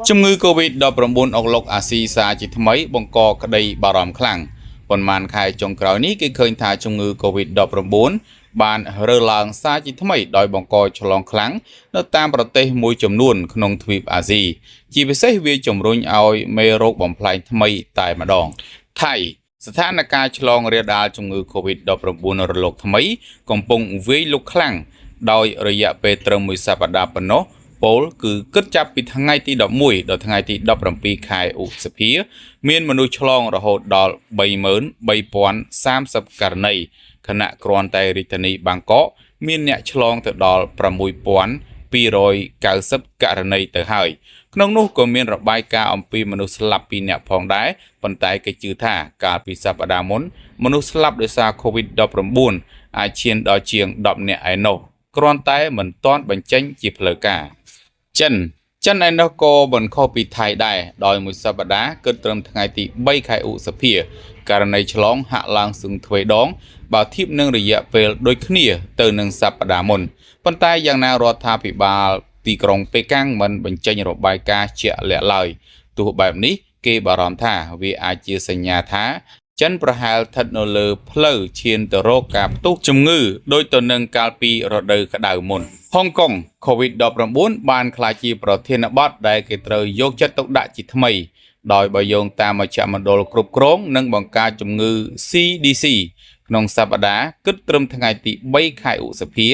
ជំងឺ COVID-19 អុកឡុកអាស៊ីសាជាថ្មីបង្កក្តីបារម្ភខ្លាំងប៉ុន្មានខែចុងក្រោយនេះគេឃើញថាជំងឺ COVID-19 បានរើឡើងសារជាថ្មីដោយបង្កឆ្លងខ្លាំងនៅតាមប្រទេសមួយចំនួនក្នុងទ្វីបអាស៊ីជាពិសេសវាជំរុញឲ្យមេរោគបំផ្លែងថ្មីតែម្ដងថៃស្ថានភាពឆ្លងរាលដាលជំងឺ COVID-19 រលកថ្មីកំពុងវាយលុកខ្លាំងដោយរយៈពេលត្រឹមមួយសប្តាហ៍ប៉ុណ្ណោះពលគឺគិតចាប់ពីថ្ងៃទី11ដល់ថ្ងៃទី17ខែឧសភាមានមនុស្សឆ្លងរហូតដល់33,030ករណីខណៈគ្រាន់តែរាជធានីបាងកកមានអ្នកឆ្លងទៅដល់6,290ករណីទៅហើយក្នុងនោះក៏មានរបាយការណ៍អំពីមនុស្សស្លាប់2នាក់ផងដែរប៉ុន្តែគេជឿថាកាលពីសប្តាហ៍មុនមនុស្សស្លាប់ដោយសារ COVID-19 អាចឈានដល់ជាង10នាក់ឯណោះគ្រាន់តែមិនទាន់បញ្ចេញជាផ្លូវការចិនឯនោះក៏មិនខុសពីថៃដែរដោយមួយសប្តាហ៍គិតត្រឹមថ្ងៃទី3ខែឧសភាករណីឆ្លងហាក់ឡើងសឹងទ្វេដងបើធៀបនឹងរយៈពេលដូចគ្នាទៅនឹងសប្តាហ៍មុនប៉ុន្តែយ៉ាងណារដ្ឋាភិបាលទីក្រុងប៉េកាំងមិនបញ្ចេញរបាយការណ៍ជាក់លាក់ឡើយទោះបែបនេះគេបារម្ភថាវាអាចជាសញ្ញាថាចិនប្រហែលស្ថិតនៅលើផ្លូវឈានទៅរកការផ្ទុះជំងឺដូចទៅនឹងកាលពីរដូវក្តៅមុនហុងកុង COVID-19 បានក្លាយជាប្រធានបទដែលគេត្រូវយកចិត្តទុកដាក់ជាថ្មីដោយបើយោងតាមមជ្ឈមណ្ឌលគ្រប់គ្រងនិងបង្ការជំងឺ CDC ក្នុងសប្តាហ៍គិតត្រឹមថ្ងៃទី3ខែឧសភា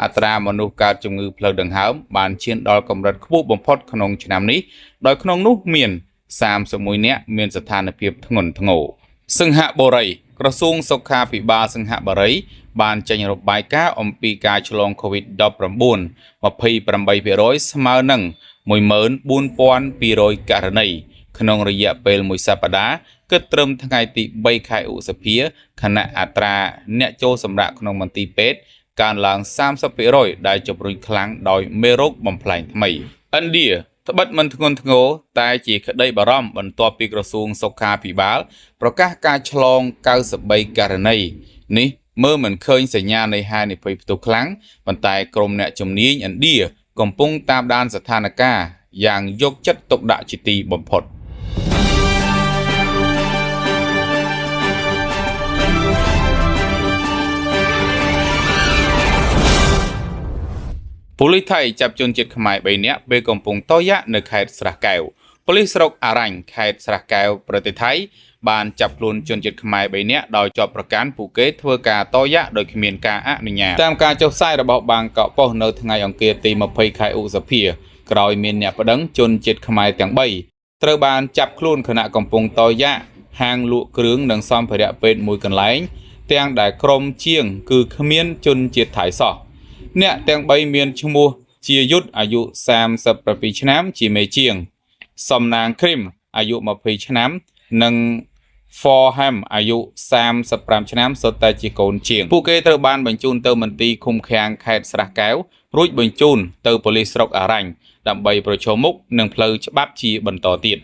អត្រាមនុស្សកើតជំងឺផ្លូវដង្ហើមបានឈានដល់កម្រិតខ្ពស់បំផុតក្នុងឆ្នាំនេះដោយក្នុងនោះមាន31នាក់មានស្ថានភាពធ្ងន់ធ្ងរសង្ហបុរីក្រសួងសុខាភិបាលសង្ហបុរីបានចេញរបាយការណ៍អំពីការឆ្លង COVID-19 28% ស្មើនឹង 14,200 ករណីក្នុងរយៈពេលមួយសប្តាហ៍គិតត្រឹមថ្ងៃទី3ខែឧសភាខណៈអត្រាអ្នកចូលសម្រាកក្នុងមន្ទីរពេទ្យកើនឡើង 30% ដែលជំរុញខ្លាំងដោយមេរោគបំផ្លែងថ្មីឥណ្ឌាត្បិតមិនធ្ងន់ធ្ងរតែជាក្តីបារម្ភបន្ទាប់ពីក្រសួងសុខាភិបាលប្រកាសការឆ្លង93ករណីនេះមើលមិនឃើញសញ្ញានៃហានិភ័យផ្ទុះខ្លាំងប៉ុន្តែក្រុមអ្នកជំនាញឥណ្ឌាកំពុងតាមដានស្ថានភាពយ៉ាងយកចិត្តទុកដាក់ជាទីបំផុតប៉ូលីសថៃចាប់ជនជាតិខ្មែរ3នាក់ពេលកំពុងតយ៉ានៅខេត្តស្រះកែវប៉ូលីសស្រុកអារ៉ាញ់ខេត្តស្រះកែវប្រទេសថៃបានចាប់ខ្លួនជនជាតិខ្មែរ3នាក់ដោយជាប់ប្រកាន់ពួកគេធ្វើការតយ៉ាដោយគ្មានការអនុញ្ញាតតាមការចុះផ្សាយរបស់បាងកកប៉ុស្តិ៍នៅថ្ងៃអង្គារទី20ខែឧសភាក្រោយមានអ្នកប្តឹងជនជាតិខ្មែរទាំង3ត្រូវបានចាប់ខ្លួនខណៈកំពុងតយ៉ាហាងលក់គ្រឿងនិងសម្ភារៈពេទ្យមួយកន្លែងទាំងដែលក្រុមជាងគឺគ្មានជនជាតិថៃសោះអ្នកទាំង3មានឈ្មោះជាយុទ្ធអាយុ37ឆ្នាំជាមេជាងសំណាងគ្រីមអាយុ20ឆ្នាំនិង Forham អាយុ35ឆ្នាំសុទ្ធតែជាកូនជាងពួកគេត្រូវបានបញ្ជូនទៅមន្ទីរឃុំឃាំងខេត្តស្រះកែវរួចបញ្ជូនទៅប៉ូលីសស្រុកអារ៉ាញ់ដើម្បីប្រឈមមុខនឹងផ្លូវច្បាប់ជាបន្តទៀត